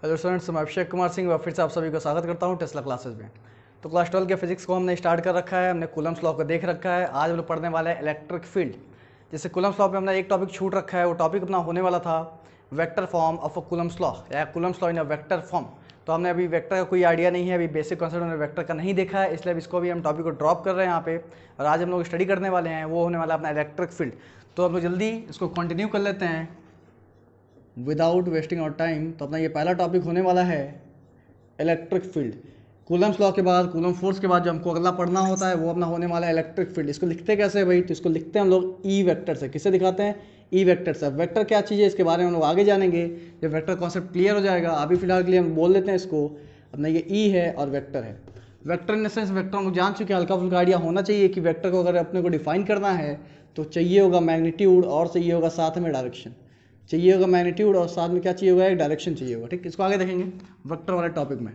Hello students, मैं अभिषेक कुमार सिंह व फिर से आप सभी का स्वागत करता हूं टेस्ला क्लासेस में। तो क्लास 12 के फिजिक्स को हमने स्टार्ट कर रखा है, हमने कूलम्स लॉ को देख रखा है। आज हम लोग पढ़ने वाले हैं इलेक्ट्रिक फील्ड। जैसे कूलम्स लॉ में हमने एक टॉपिक छूट रखा है, वो टॉपिक अपना होने वाला था vector form of a Coulomb's law या Coulomb's law in a vector form. तो हमने अभी वेक्टर का कोई आइडिया नहीं है, अभी बेसिक कॉन्सेप्ट हमने वेक्टर का नहीं देखा है, इसलिए अब इसको भी हम टॉपिक को ड्रॉप कर रहे हैं यहाँ पे। और आज हम लोग स्टडी करने वाले हैं, वो होने वाला अपना इलेक्ट्रिक फील्ड। तो हम लोग जल्दी इसको कंटिन्यू कर लेते हैं विदाउट वेस्टिंग आवर टाइम। तो अपना ये पहला टॉपिक होने वाला है इलेक्ट्रिक फील्ड। कूलम्स लॉ के बाद, कूलम फोर्स के बाद जो हमको अगला पढ़ना होता है वो अपना होने वाला है इलेक्ट्रिक फील्ड। इसको लिखते कैसे है भाई? तो इसको लिखते हैं हम लोग ई वेक्टर से। किससे दिखाते हैं? ई वेक्टर से। वेक्टर क्या चीज़ है इसके बारे में हम लोग आगे जानेंगे जब वेक्टर कॉन्सेप्ट क्लियर हो जाएगा। अभी फिलहाल के लिए हम बोल लेते हैं इसको, अपना ये ई है और वेक्टर है। Vector in the sense, vector हम लोग जान चुके हैं, हल्का फुल्का आइडिया होना चाहिए कि वेक्टर को अगर अपने को डिफाइन करना है तो चाहिए होगा मैग्नीट्यूड और चाहिए होगा साथ में डायरेक्शन। चाहिए होगा मैग्नीट्यूड और साथ में क्या चाहिए होगा? एक डायरेक्शन चाहिए होगा। ठीक, इसको आगे देखेंगे वेक्टर वाले टॉपिक में।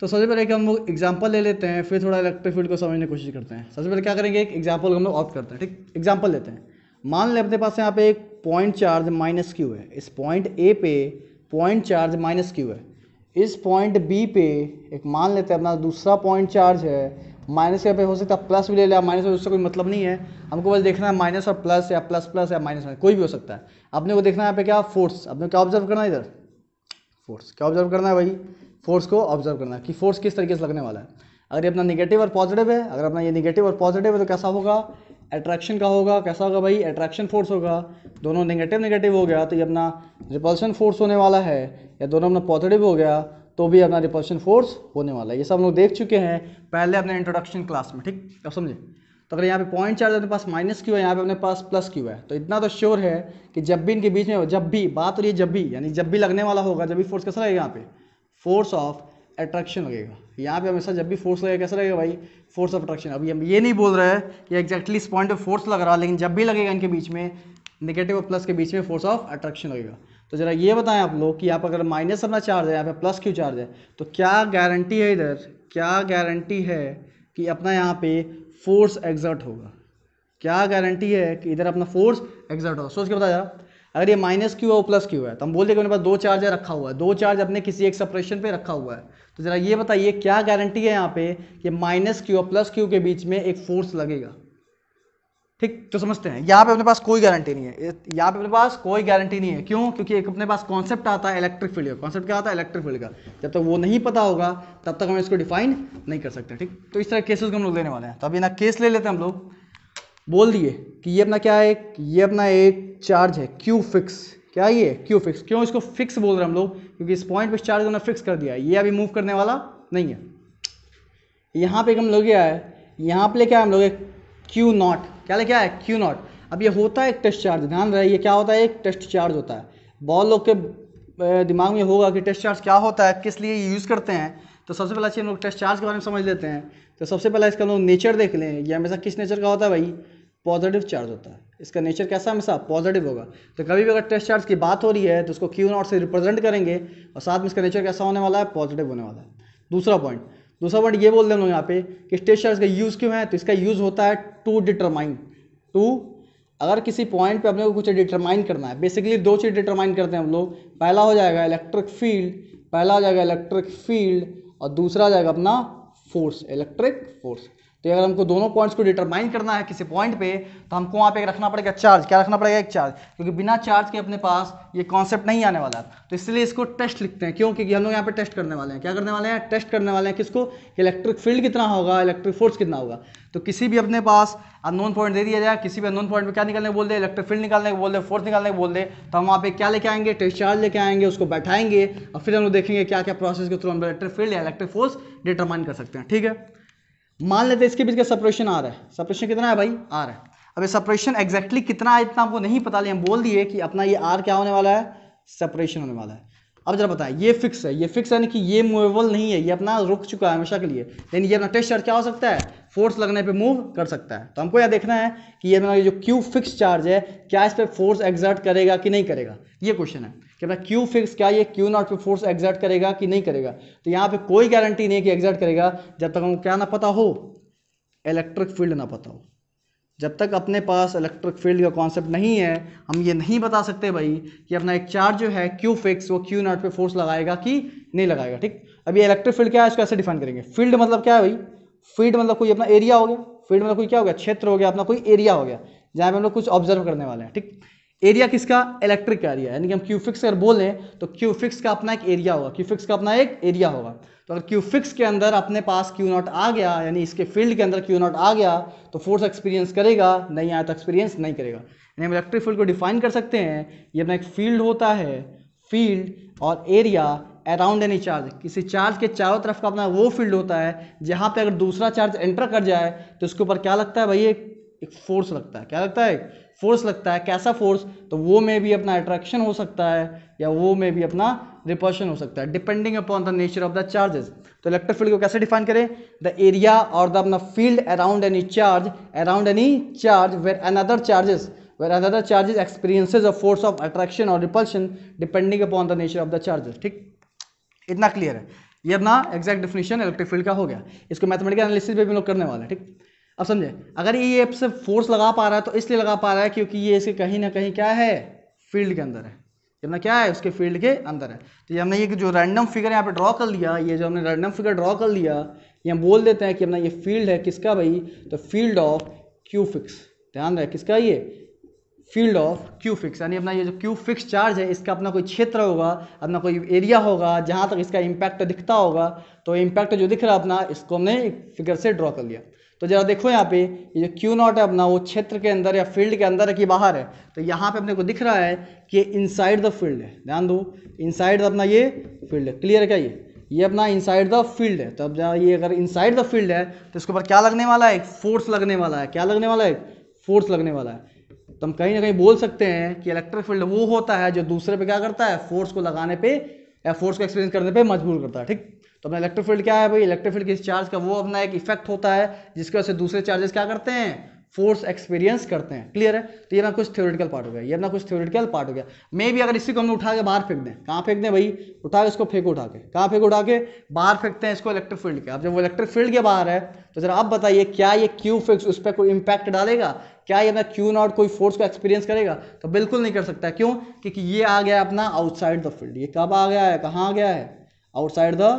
तो सबसे पहले कि हम लोग एग्जांपल ले लेते हैं, फिर थोड़ा इलेक्ट्रिक फील्ड को समझने की कोशिश करते हैं। सबसे पहले क्या करेंगे, एक एग्जांपल हम लोग ऑप्ट करते हैं। ठीक, एग्जांपल लेते हैं। मान लें अपने पास यहाँ पे एक पॉइंट चार्ज माइनस क्यू है। इस पॉइंट ए पे पॉइंट चार्ज माइनस क्यू है। इस पॉइंट बी पे एक मान लेते हैं अपना दूसरा पॉइंट चार्ज है माइनस। यहाँ पे हो सकता है प्लस भी ले लिया, माइनस में उससे कोई मतलब नहीं है, हमको बस देखना है माइनस और प्लस या प्लस प्लस या माइनस माइनस कोई भी हो सकता है। अपने को देखना है यहाँ पे क्या? फोर्स। अपने क्या ऑब्जर्व करना है इधर? फोर्स। क्या ऑब्जर्व करना है भाई? फोर्स को ऑब्जर्व करना है कि फोर्स किस तरीके से लगने वाला है। अगर ये अपना निगेटिव और पॉजिटिव है, अगर अपना ये निगेटिव और पॉजिटिव है तो कैसा होगा? अट्रैक्शन का होगा। कैसा होगा भाई? अट्रैक्शन फोर्स होगा। दोनों निगेटिव निगेटिव हो गया तो ये अपना रिपल्शन फोर्स होने वाला है, या दोनों अपना पॉजिटिव हो गया तो भी अपना रिपल्शन फोर्स होने वाला है। ये सब हम लोग देख चुके हैं पहले अपने इंट्रोडक्शन क्लास में। ठीक, अब समझे? तो अगर यहाँ पे पॉइंट चार्ज अपने पास माइनस क्यू है, यहाँ पे अपने पास प्लस क्यू है, तो इतना तो श्योर है कि जब भी इनके बीच में, जब भी बात हो रही है, जब भी यानी जब भी लगने वाला होगा, जब भी फोर्स कैसा लगेगा? यहाँ पे फोर्स ऑफ अट्रैक्शन लगेगा। यहाँ पे हमेशा जब भी फोर्स लगेगा कैसा लगेगा भाई? Force of attraction. अभी हम ये नहीं बोल रहे हैं कि एग्जैक्टली इस पॉइंट पे फोर्स लग रहा है, लेकिन जब भी लगेगा इनके बीच में, नेगेटिव और प्लस के बीच में फोर्स ऑफ अट्रैक्शन लगेगा। तो जरा ये बताएं आप लोग कि यहाँ पर अगर माइनस अपना चार्ज है, यहाँ पे प्लस क्यू चार्ज है, तो क्या गारंटी है इधर, क्या गारंटी है कि अपना यहाँ पे फोर्स एग्जर्ट होगा? क्या गारंटी है कि इधर अपना फोर्स एग्जर्ट होगा? सोच के बता जरा। अगर ये माइनस क्यू है वो प्लस क्यू है तो हम बोल देंगे मेरे पास दो चार्ज है रखा हुआ है, दो चार्ज अपने किसी एक सेपरेशन पे रखा हुआ है। तो जरा ये बताइए क्या गारंटी है यहाँ पे कि माइनस क्यू और प्लस क्यू के बीच में एक फोर्स लगेगा? ठीक, तो समझते हैं। यहाँ पे अपने पास कोई गारंटी नहीं है, यहाँ पे अपने पास कोई गारंटी नहीं है। क्यों? क्योंकि एक अपने पास कॉन्सेप्ट आता है इलेक्ट्रिक फील्ड का। कॉन्सेप्ट क्या आता है? इलेक्ट्रिक फील्ड का। जब तक वो नहीं पता होगा तब तक हम इसको डिफाइन नहीं कर सकते। ठीक, तो इस तरह केसेस को हम लोग लेने वाले हैं। तो अभी ना केस ले लेते हैं हम लोग। बोल दिए कि ये अपना क्या है, ये अपना एक चार्ज है क्यू फिक्स। क्या ये? Q fix. क्यों इसको फिक्स बोल रहे हैं हम लोग? क्योंकि इस पॉइंट पे चार्ज उन्होंने फिक्स कर दिया है, ये अभी मूव करने वाला नहीं है। यहाँ पे हम लोग क्या है, यहाँ पे लेके आए हम लोग एक क्यू नॉट। क्या लेके आए? Q not. अब ये होता है एक टेस्ट चार्ज, ध्यान रहे, ये क्या होता है? एक टेस्ट चार्ज होता है। बहुत लोग के दिमाग में होगा कि टेस्ट चार्ज क्या होता है, किस लिए यूज़ करते हैं। तो सबसे पहला चीज़ हम लोग टेस्ट चार्ज के बारे में समझ लेते हैं। तो सबसे पहला इसका हम लोग नेचर देख लें। ये हमेशा किस नेचर का होता है भाई? पॉजिटिव चार्ज होता है। इसका नेचर कैसा हमेशा? पॉजिटिव होगा। तो कभी भी अगर टेस्ट चार्ज की बात हो रही है तो उसको क्यू नॉट से रिप्रेजेंट करेंगे और साथ में इसका नेचर कैसा होने वाला है? पॉजिटिव होने वाला है। दूसरा पॉइंट ये बोल रहे हैं हम लोग यहाँ पे कि टेस्ट चार्ज का यूज़ क्यों है? तो इसका यूज़ होता है टू डिटरमाइन, अगर किसी पॉइंट पे अपने को कुछ डिटरमाइन करना है, बेसिकली दो चीज़ डिटरमाइन करते हैं हम लोग। पहला हो जाएगा इलेक्ट्रिक फील्ड, और दूसरा आ जाएगा अपना फोर्स, इलेक्ट्रिक फोर्स। तो अगर हमको दोनों पॉइंट्स को डिटरमाइन करना है किसी पॉइंट पे, तो हमको वहाँ पे रखना पड़ेगा चार्ज। क्या रखना पड़ेगा? एक चार्ज, क्योंकि बिना चार्ज के अपने पास ये कॉन्सेप्ट नहीं आने वाला है। तो इसलिए इसको टेस्ट लिखते हैं। क्यों? क्योंकि हम लोग यहाँ पे टेस्ट करने वाले हैं। क्या करने वाले हैं? टेस्ट करने वाले हैं। किसको? इलेक्ट्रिक फील्ड कितना होगा, इलेक्ट्रिक फोर्स कितना होगा। तो किसी भी अपने पास अननोन पॉइंट दे दिया जाए, किसी भी अननोन पॉइंट पे क्या निकालने को बोल दे? इलेक्ट्रिक फील्ड निकालने को बोल दे, फोर्स निकालने को बोल दे, तो हम वहाँ पे क्या लेके आएंगे? टेस्ट चार्ज लेके आएंगे, उसको बैठाएंगे और फिर हम लोग देखेंगे क्या क्या प्रोसेस के थ्रू हम इलेक्ट्रिक फील्ड या इलेक्ट्रिक फोर्स डिटरमाइन कर सकते हैं। ठीक है, मान लेते हैं इसके बीच का सेपरेशन आ रहा है। सेपरेशन कितना है भाई? आ रहा है। अब ये सेपरेशन एग्जैक्टली कितना है इतना हमको नहीं पता, लेकिन हम बोल दिए कि अपना ये आर क्या होने वाला है? सेपरेशन होने वाला है। अब जरा बताएं, ये फिक्स है, ये फिक्स यानी कि ये मूवेबल नहीं है, ये अपना रुक चुका है हमेशा के लिए। लेकिन ये अपना टेस्ट चार्ज क्या हो सकता है? फोर्स लगने पे मूव कर सकता है। तो हमको यह देखना है कि ये अपना जो क्यू फिक्स चार्ज है, क्या इस पर फोर्स एग्जर्ट करेगा कि नहीं करेगा, ये क्वेश्चन है कि अपना क्यू फिक्स क्या ये क्यू नॉट पे फोर्स एग्जर्ट करेगा कि नहीं करेगा। तो यहाँ पे कोई गारंटी नहीं है कि एग्जर्ट करेगा जब तक हमको क्या ना पता हो? इलेक्ट्रिक फील्ड ना पता हो। जब तक अपने पास इलेक्ट्रिक फील्ड का कॉन्सेप्ट नहीं है हम ये नहीं बता सकते भाई कि अपना एक चार्ज जो है क्यू फिक्स वो क्यू नॉट पे फोर्स लगाएगा कि नहीं लगाएगा। ठीक, अब ये इलेक्ट्रिक फील्ड क्या है इसको ऐसे डिफाइन करेंगे। फील्ड मतलब क्या है भाई, फील्ड मतलब कोई अपना एरिया हो गया, फील्ड मतलब कोई क्या हो गया, क्षेत्र हो गया, अपना कोई एरिया हो गया जहाँ पे हम लोग कुछ ऑब्जर्व करने वाले हैं। ठीक, एरिया किसका, इलेक्ट्रिक का एरिया, यानी कि हम क्यू फिक्स अगर बोलें तो क्यू फिक्स का अपना एक एरिया होगा, क्यू फिक्स का अपना एक एरिया होगा। तो अगर क्यू फिक्स के अंदर अपने पास क्यू नॉट आ गया, यानी इसके फील्ड के अंदर क्यू नॉट आ गया तो फोर्स एक्सपीरियंस करेगा, नहीं आया तो एक्सपीरियंस नहीं करेगा। यानी हम इलेक्ट्रिक फील्ड को डिफाइन कर सकते हैं, ये अपना एक फील्ड होता है, फील्ड और एरिया अराउंड एनी चार्ज, किसी चार्ज के चारों तरफ का अपना वो फील्ड होता है जहाँ पे अगर दूसरा चार्ज एंटर कर जाए तो उसके ऊपर क्या लगता है भाई, एक फोर्स लगता है। क्या लगता है, फोर्स लगता है। कैसा फोर्स, तो वो में भी अपना अट्रैक्शन हो सकता है या वो में भी अपना रिपल्शन हो सकता है, depending upon the nature of the charges. तो इलेक्ट्रिक फील्ड को कैसे डिफाइन करें, द एरिया और द अपना field around any charge where another charges experiences a force of attraction और repulsion depending upon the nature of the charges. ठीक, इतना clear है। ये अपना एग्जैक्ट डेफिनेशन इलेक्ट्रिक फील्ड का हो गया। इसको मैथमेटिकल एनालिसिस पे भी लोग करने वाले हैं। ठीक, अब समझे, अगर ये से फोर्स लगा पा रहा है तो इसलिए लगा पा रहा है क्योंकि ये इसके कहीं ना कहीं क्या है, फील्ड के अंदर है। अपना क्या है, उसके फील्ड के अंदर है। तो ये हमने ये जो रैंडम फिगर यहाँ पे ड्रॉ कर लिया, ये जो हमने रैंडम फिगर ड्रॉ कर लिया, ये हम बोल देते हैं कि अपना ये फील्ड है किसका भाई, तो फील्ड ऑफ क्यू फिक्स। ध्यान रहे किसका, ये फील्ड ऑफ क्यू फिक्स, यानी अपना ये जो क्यू फिक्स चार्ज है इसका अपना कोई क्षेत्र होगा, अपना कोई एरिया होगा जहाँ तक इसका इम्पैक्ट दिखता होगा। तो इम्पैक्ट जो दिख रहा है अपना, इसको हमने एक फिगर से ड्रॉ कर लिया। तो जरा देखो यहाँ पे ये जो क्यू नॉट है अपना, वो क्षेत्र के अंदर या फील्ड के अंदर है कि बाहर है। तो यहाँ पे अपने को दिख रहा है कि इनसाइड द फील्ड है। ध्यान दो, इनसाइड अपना ये फील्ड है। क्लियर है क्या, ये अपना इनसाइड द फील्ड है। तो अब जरा ये अगर इनसाइड द फील्ड है तो इसके ऊपर क्या लगने वाला है, फोर्स लगने वाला है। क्या लगने वाला है, फोर्स लगने वाला है। तो हम कहीं ना कहीं बोल सकते हैं कि इलेक्ट्रिक फील्ड वो होता है जो दूसरे पे क्या करता है, फोर्स को लगाने पे या फोर्स को एक्सपीरियंस करने पे मजबूर करता है। ठीक, तो अपना इलेक्ट्रिक फील्ड क्या है भाई, इलेक्ट्रिक फील्ड किसी चार्ज का वो अपना एक इफेक्ट होता है जिसकी वजह से दूसरे चार्जेस क्या करते हैं, फोर्स एक्सपीरियंस करते हैं। क्लियर है। तो ये ना कुछ थ्योरेटिकल पार्ट हो गया, ये ना कुछ थ्योरेटिकल पार्ट हो गया। मे भी अगर इसी को हम उठा के बाहर फेंक दें, कहाँ फेंक दें भाई, उठा के इसको फेंको, उठा के कहाँ फेंको, उठा के बाहर फेंकते हैं इसको इलेक्ट्रिक फील्ड के। अब जब वो इलेक्ट्रिक फील्ड के बाहर है तो जरा आप बताइए क्या ये क्यू फिक्स उस पर कोई इंपैक्ट डालेगा, क्या ये अपना क्यू नॉट कोई फोर्स को एक्सपीरियंस करेगा, तो बिल्कुल नहीं कर सकता। क्यों, क्योंकि ये आ गया अपना आउटसाइड द फील्ड। ये कब आ गया है, कहाँ आ गया है, आउटसाइड द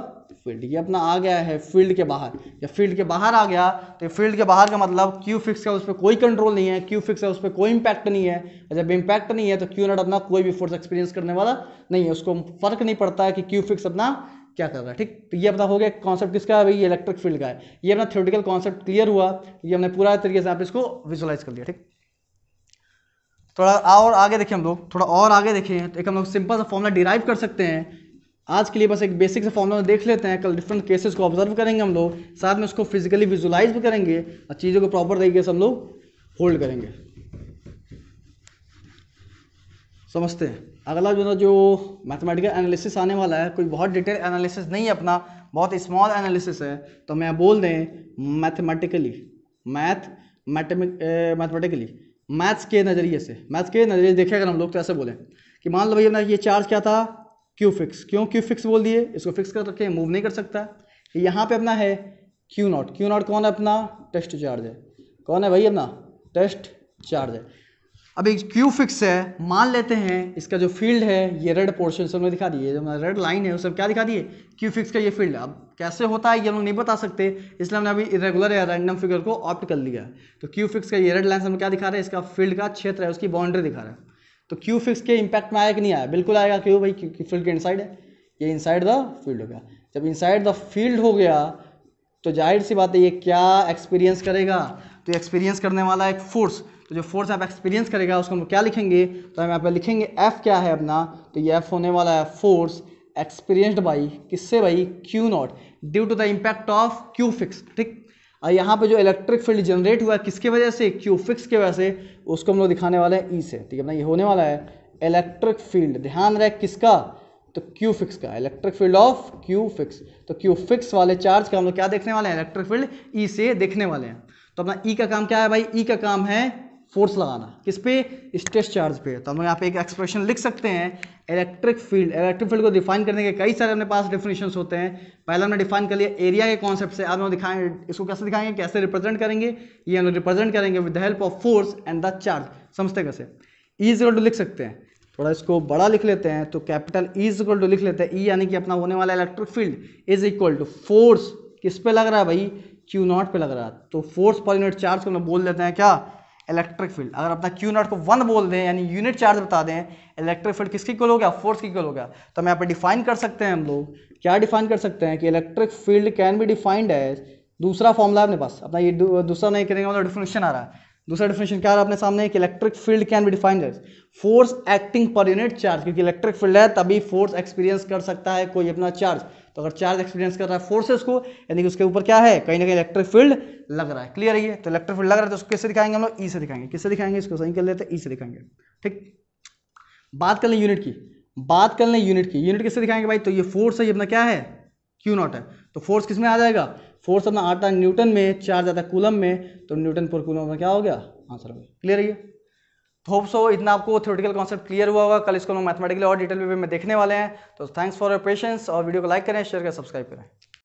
फील्ड। ये अपना आ गया है फील्ड के बाहर। या फील्ड के बाहर आ गया तो फील्ड के बाहर का मतलब क्यू फिक्स का उस पर कोई कंट्रोल नहीं है, क्यू फिक्स का उस पर कोई इंपैक्ट नहीं है। और जब इंपैक्ट नहीं है तो क्यू नॉट अपना कोई भी फोर्स एक्सपीरियंस करने वाला नहीं है, उसको फर्क नहीं पड़ता है कि क्यू फिक्स अपना क्या कर रहा है। ठीक, तो ये अपना हो गया कॉन्सेप्ट किसका है भाई, ये इलेक्ट्रिक फील्ड का है। ये अपना थ्योरेटिकल कॉन्सेप्ट क्लियर हुआ, ये हमने पूरा तरीके से आप इसको विजुअलाइज कर लिया। ठीक, थोड़ा और आगे देखें हम लोग, थोड़ा और आगे देखें तो एक हम लोग सिंपल सा फॉर्मूला डिराइव कर सकते हैं। आज के लिए बस एक बेसिक सा फॉर्मूला देख लेते हैं, कल डिफरेंट केसेस को ऑब्जर्व करेंगे हम लोग, साथ में उसको फिजिकली विजुलाइज भी करेंगे और चीज़ों को प्रॉपर तरीके से हम लोग होल्ड करेंगे। समझते हैं। अगला जो मैथमेटिकल एनालिसिस आने वाला है, कोई बहुत डिटेल एनालिसिस नहीं है अपना, बहुत स्मॉल एनालिसिस है। तो मैं बोल दें मैथमेटिकली, मैथ्स के नज़रिए से देखें अगर हम लोग तो ऐसे बोलें कि मान लो भैया ना ये चार्ज क्या था, क्यू फिक्स। क्यों क्यू फिक्स बोल दिए, इसको फिक्स कर रखे, मूव नहीं कर सकता। यहाँ पे अपना है क्यू नॉट। क्यू नॉट कौन है, अपना टेस्ट चार्ज है। कौन है भाई, अपना टेस्ट चार्ज है। अब एक क्यू फिक्स है, मान लेते हैं इसका जो फील्ड है ये रेड पोर्शन से हमने दिखा दिए, जो रेड लाइन है उसे क्या दिखा दिए, क्यू फिक्स का ये फील्ड है। अब कैसे होता है ये हम लोग नहीं बता सकते, इसलिए हमने अभी इरेगुलर या रैंडम फिगर को ऑप्ट कर लिया। तो क्यू फिक्स का ये रेड लाइन से हम क्या दिखा रहे हैं, इसका फील्ड का क्षेत्र है, उसकी बाउंड्री दिखा रहा है। तो क्यू फिक्स के इंपैक्ट में आया कि नहीं आया, बिल्कुल आएगा। क्यों भाई, क्योंकि फील्ड के इनसाइड है, ये इनसाइड द फील्ड हो गया। जब इनसाइड द फील्ड हो गया तो जाहिर सी बात है ये क्या एक्सपीरियंस करेगा, तो एक्सपीरियंस करने वाला एक फोर्स। तो जो फोर्स आप एक्सपीरियंस करेगा उसको हम क्या लिखेंगे, तो हम यहाँ पे लिखेंगे एफ क्या है अपना, तो ये एफ होने वाला है फोर्स एक्सपीरियंस्ड बाई किससे भाई, Q not, due to the impact of Q fix. ठीक, और यहाँ पे जो इलेक्ट्रिक फील्ड जनरेट हुआ है किसके वजह से, क्यू फिक्स के वजह से, उसको हम लोग दिखाने वाले हैं ई से। ठीक है ना, ये होने वाला है इलेक्ट्रिक फील्ड, ध्यान रहे किसका, तो क्यू फिक्स का, electric field of Q fix. तो क्यू फिक्स वाले चार्ज का हम लोग क्या देखने वाले हैं, इलेक्ट्रिक फील्ड ई से देखने वाले हैं। तो अपना ई का काम क्या है भाई, ई का काम है फोर्स लगाना किस पे, स्ट्रेस चार्ज पे। तो हम यहाँ पे एक एक्सप्रेशन लिख सकते हैं इलेक्ट्रिक फील्ड को डिफाइन करने के कई सारे अपने पास डेफिनेशंस होते हैं। पहले हमने डिफाइन कर लिया एरिया के कॉन्सेप्ट से, अब हम दिखाएंगे इसको कैसे दिखाएंगे, कैसे रिप्रेजेंट करेंगे, ये हम रिप्रेजेंट करेंगे with the help of force and the charge. समझते कैसे, ई इज इक्वल टू लिख सकते हैं, थोड़ा इसको बड़ा लिख लेते हैं, तो capital E is equal to लिख लेते हैं, ई यानी कि अपना होने वाला electric field is equal to force किस पे लग रहा है भाई, क्यू नॉट पे लग रहा है। तो फोर्स पर यूनिट चार्ज को हम बोल देते हैं क्या, इलेक्ट्रिक फील्ड। अगर अपना क्यू नॉट को 1 बोल दें यानी यूनिट चार्ज बता दें, इलेक्ट्रिक फील्ड किसकी इक्वल हो गया, फोर्स की इक्वल हो गया। तो हम यहाँ पे डिफाइन कर सकते हैं, हम लोग क्या डिफाइन कर सकते हैं कि electric field can be defined as, दूसरा फॉर्मूला अपने पास अपना, ये दूसरा नहीं करेंगे मतलब डिफिनेशन आ रहा है, दूसरा डिफिनेशन क्या आ रहा है अपने सामने कि electric field can be defined as force acting per unit charge, क्योंकि इलेक्ट्रिक फील्ड है तभी फोर्स एक्सपीरियंस कर सकता है कोई अपना चार्ज। तो अगर चार्ज एक्सपीरियंस कर रहा है फोर्सेस को, यानी कि उसके ऊपर क्या है, कहीं ना कहीं इलेक्ट्रिक फील्ड लग रहा है। क्लियर है ये, तो इलेक्ट्रिक फील्ड लग रहा है तो उसको कैसे दिखाएंगे हम लोग, ई से दिखाएंगे। किससे दिखाएंगे, इसको सही कर लेते हैं, ई से दिखाएंगे। ठीक, बात कर लें यूनिट की, बात कर लें यूनिट की, यूनिट किससे दिखाएंगे भाई, तो ये फोर्स है, ये अपना क्या है, क्यू नॉट है। तो फोर्स किस में आ जाएगा, फोर्स अपना आता है न्यूटन में, चार्ज आता है कूलम में, तो न्यूटन पर कूलम में क्या हो गया, आंसर हो गया। क्लियर है ये, होप सो इतना आपको थ्योरेटिकल कॉन्सेप्ट क्लियर हुआ होगा। कल इसको हम मैथमेटिकली और डिटेल में देखने वाले हैं। तो थैंक्स फॉर योर पेशेंस, और वीडियो को लाइक करें, शेयर करें, सब्सक्राइब करें।